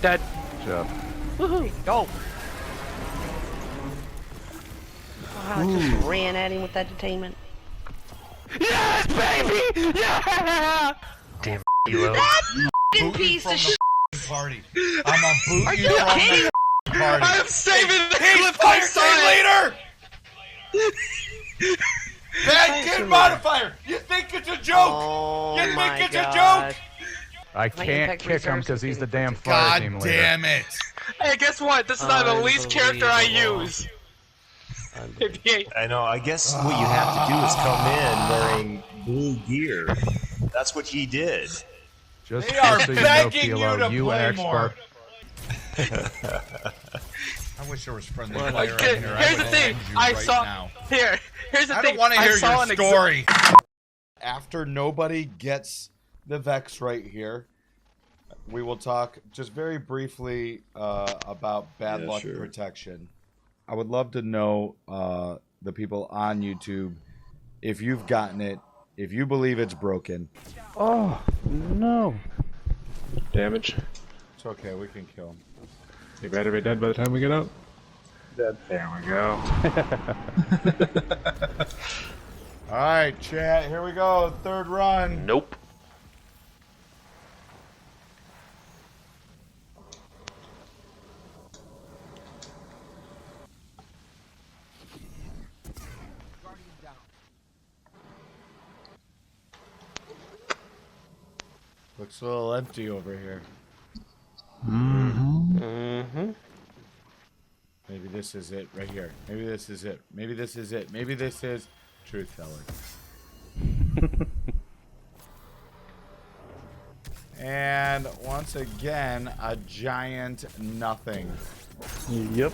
Dead. Good job. Woohoo! Go! Oh, I just ran at him with that detainment. Yes, baby! Yeah! Damn Kilo. That piece of shit! Party. I'm on boot Are you you from kidding? the party. I'm saving the He's clip fire side. team leader! Bad kid modifier! You think it's a joke? Oh You my think it's God. a joke? I impact can't kick him reserves because he's the getting damn fire God team leader. damn it. Hey, guess what? This is not the least character I use. I know. I guess what you have to do is come in wearing blue gear. That's what he did. Just They are so you know, begging Kilo, you to you play and more. Xbox. I wish there was friendly Well, fire okay, in here. here's I the would thing. end you I right saw. now. Here's the I thing. don't want to I hear saw your an story. After nobody gets the Vex right here, we will talk just very briefly about bad luck protection. I would love to know the people on YouTube if you've gotten it, if you believe it's broken. Oh, no. Damage. It's okay, we can kill him. You better be dead by the time we get out. Dead. There we go. Alright, chat, here we go. Third run. Nope. Looks a little empty over here. Mm-hmm. Maybe this is it right here. Maybe this is it. Maybe this is it. Maybe this is truth teller. And once again, a giant nothing. Yep.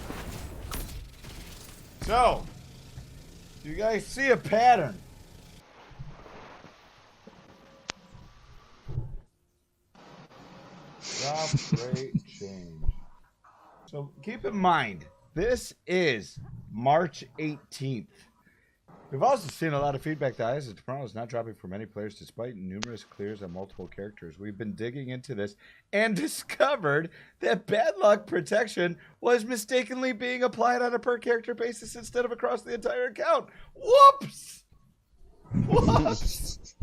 So, do you guys see a pattern? Drop rate change. So keep in mind, this is March 18th. We've also seen a lot of feedback that Eyes of Tomorrow is not dropping for many players despite numerous clears on multiple characters. We've been digging into this and discovered that bad luck protection was mistakenly being applied on a per character basis instead of across the entire account. Whoops! Whoops!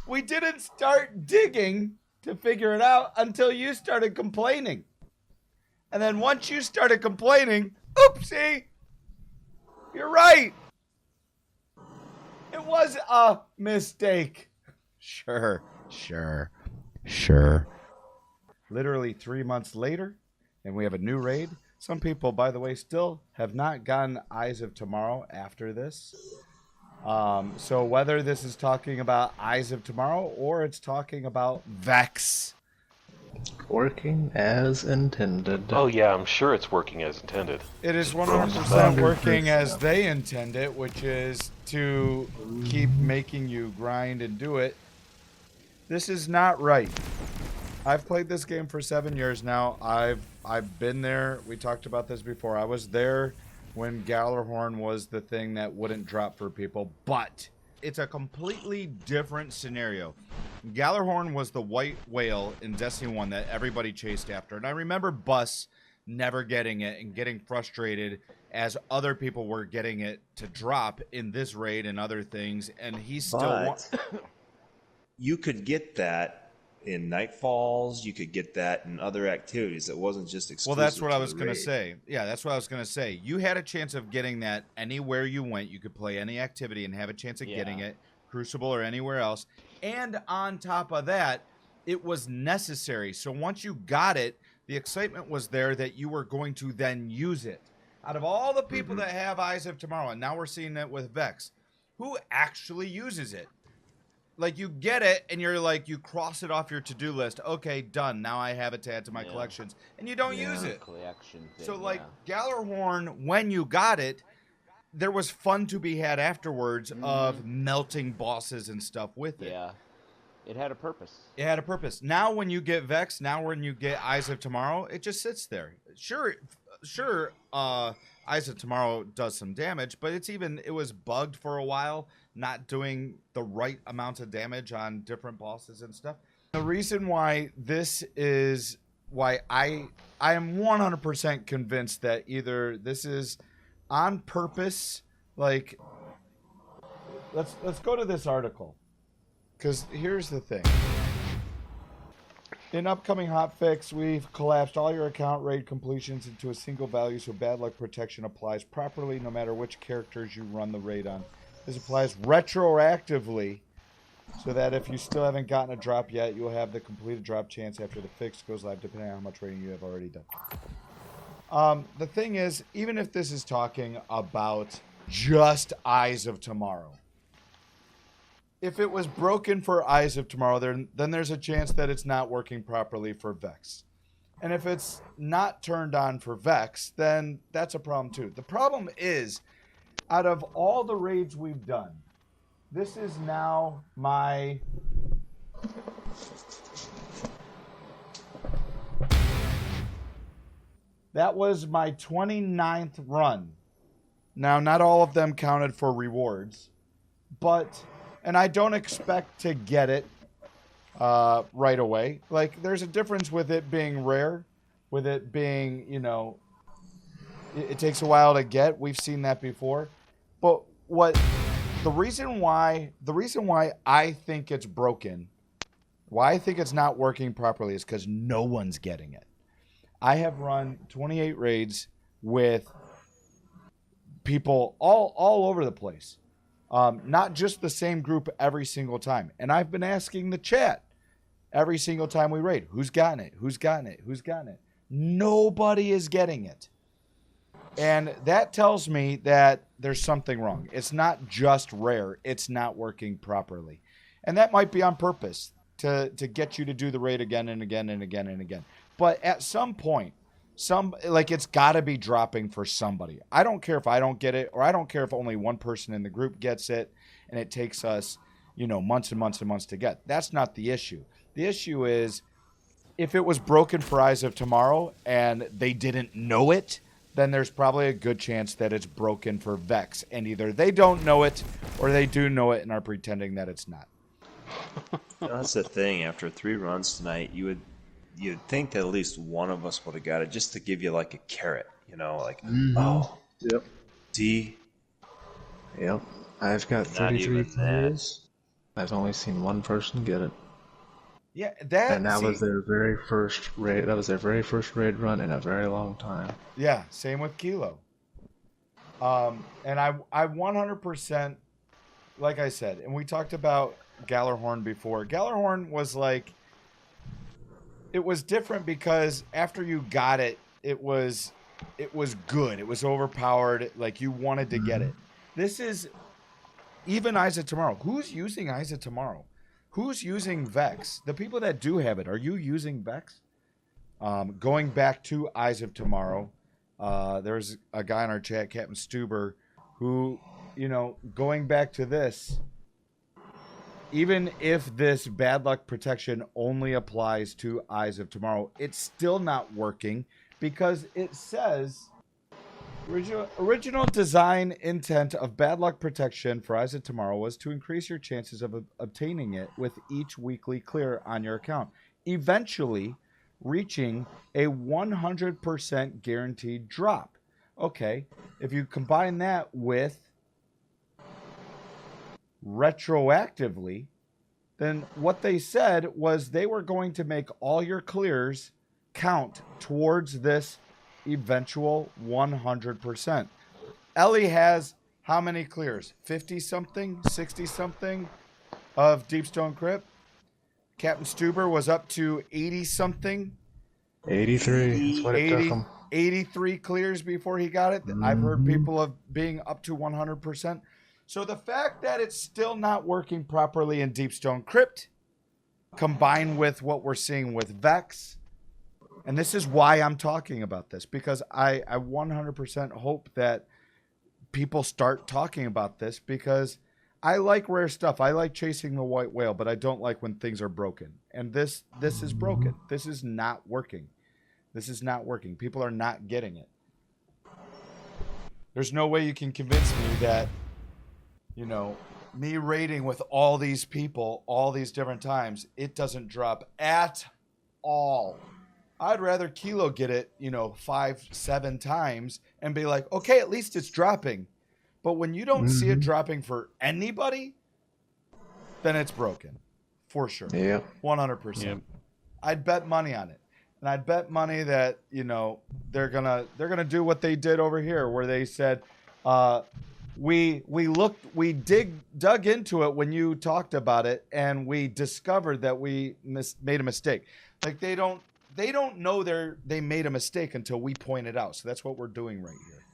We didn't start digging to figure it out until you started complaining. And then once you started complaining, oopsie! You're right! It was a mistake. Sure. Literally 3 months later, and we have a new raid. Some people, by the way, still have not gotten Eyes of Tomorrow after this. So whether this is talking about Eyes of Tomorrow or it's talking about Vex. Working as intended. Oh yeah, I'm sure it's working as intended. It is 100% working as they intend it, which is to keep making you grind and do it. This is not right. I've played this game for 7 years now. I've been there. We talked about this before. I was there when Gallarhorn was the thing that wouldn't drop for people, but it's a completely different scenario. Gallarhorn was the white whale in Destiny 1 that everybody chased after. And I remember Bus never getting it and getting frustrated as other people were getting it to drop in this raid and other things. And he still you could get that in Nightfalls. You could get that in other activities. It wasn't just exclusive. Well, that's what to I was the going to raid. say. Yeah, that's what I was going to say. You had a chance of getting that anywhere you went. You could play any activity and have a chance of getting it, Crucible or anywhere else. And on top of that, it was necessary. So once you got it, the excitement was there that you were going to then use it. Out of all the people that have Eyes of Tomorrow, and now we're seeing it with Vex, who actually uses it? Like, you get it, and you're like, you cross it off your to-do list. Okay, done. Now I have it to add to my collections. And you don't use it. So, like, Gallarhorn, when you got it, there was fun to be had afterwards of melting bosses and stuff with it. Yeah. It had a purpose. It had a purpose. Now when you get Vex, now when you get Eyes of Tomorrow, it just sits there. Sure, Eyes of Tomorrow does some damage, but it was bugged for a while, not doing the right amount of damage on different bosses and stuff. The reason why this is why I am 100% convinced that either this is on purpose. Like, let's go to this article, because here's the thing. In upcoming hotfix, we've collapsed all your account raid completions into a single value, so bad luck protection applies properly no matter which characters you run the raid on. This applies retroactively, so that if you still haven't gotten a drop yet, you'll have the completed drop chance after the fix goes live, depending on how much raiding you have already done. The thing is, even if this is talking about just Eyes of Tomorrow, if it was broken for Eyes of Tomorrow, then there's a chance that it's not working properly for Vex. And if it's not turned on for Vex, then that's a problem too. The problem is, out of all the raids we've done, this is now my... That was my 29th run. Now, not all of them counted for rewards, but... And I don't expect to get it right away. Like, there's a difference with it being rare, with it being, you know, it takes a while to get. We've seen that before. But the reason why I think it's broken, why I think it's not working properly, is because no one's getting it. I have run 28 raids with people all over the place. Not just the same group every single time. And I've been asking the chat every single time we raid, who's gotten it? Who's gotten it? Who's gotten it? Nobody is getting it. And that tells me that there's something wrong. It's not just rare. It's not working properly. And that might be on purpose to get you to do the raid again and again and again and again. But at some point, it's got to be dropping for somebody. I don't care if I don't get it, or I don't care if only one person in the group gets it and it takes us, you know, months and months and months to get. That's not the issue. The issue is, if it was broken for Eyes of Tomorrow and they didn't know it, then there's probably a good chance that it's broken for Vex, and either they don't know it or they do know it and are pretending that it's not. That's the thing. After 3 runs tonight, you'd think that at least one of us would have got it, just to give you like a carrot, you know, like, oh, Yep. D. Yep. I've got Not 33 even players. I've only seen one person get it. Yeah, And that was their very first raid. That was their very first raid run in a very long time. Yeah, same with Kilo. And I 100%, like I said, and we talked about Gallarhorn before. Gallarhorn was like, it was different because after you got it, it was good. It was overpowered. Like, you wanted to get it. This is even Eyes of Tomorrow. Who's using Eyes of Tomorrow? Who's using Vex? The people that do have it, are you using Vex? Going back to Eyes of Tomorrow, there's a guy in our chat, Captain Stuber, who, you know, going back to this, even if this bad luck protection only applies to Eyes of Tomorrow, it's still not working because it says original design intent of bad luck protection for Eyes of Tomorrow was to increase your chances of obtaining it with each weekly clear on your account, eventually reaching a 100% guaranteed drop. Okay, if you combine that with retroactively, then what they said was they were going to make all your clears count towards this eventual 100%. Ellie has how many clears? 50 something, 60 something of Deepstone Crypt. Captain Stuber was up to 80 something. 83. That's what it took him. 83 clears before he got it. I've heard people of being up to 100%. So the fact that it's still not working properly in Deepstone Crypt, combined with what we're seeing with Vex, and this is why I'm talking about this, because I 100% hope that people start talking about this, because I like rare stuff. I like chasing the white whale, but I don't like when things are broken. And this is broken. This is not working. This is not working. People are not getting it. There's no way you can convince me that, you know, me raiding with all these people all these different times, it doesn't drop at all. I'd rather Kilo get it, 5, 7 times and be like, okay, at least it's dropping. But when you don't see it dropping for anybody, then it's broken. For sure. Yeah. 100%. Yep. I'd bet money on it. And I'd bet money that, they're gonna do what they did over here, where they said, we dug into it when you talked about it, and we discovered that we made a mistake. Like they don't know they made a mistake until we point it out. So that's what we're doing right here.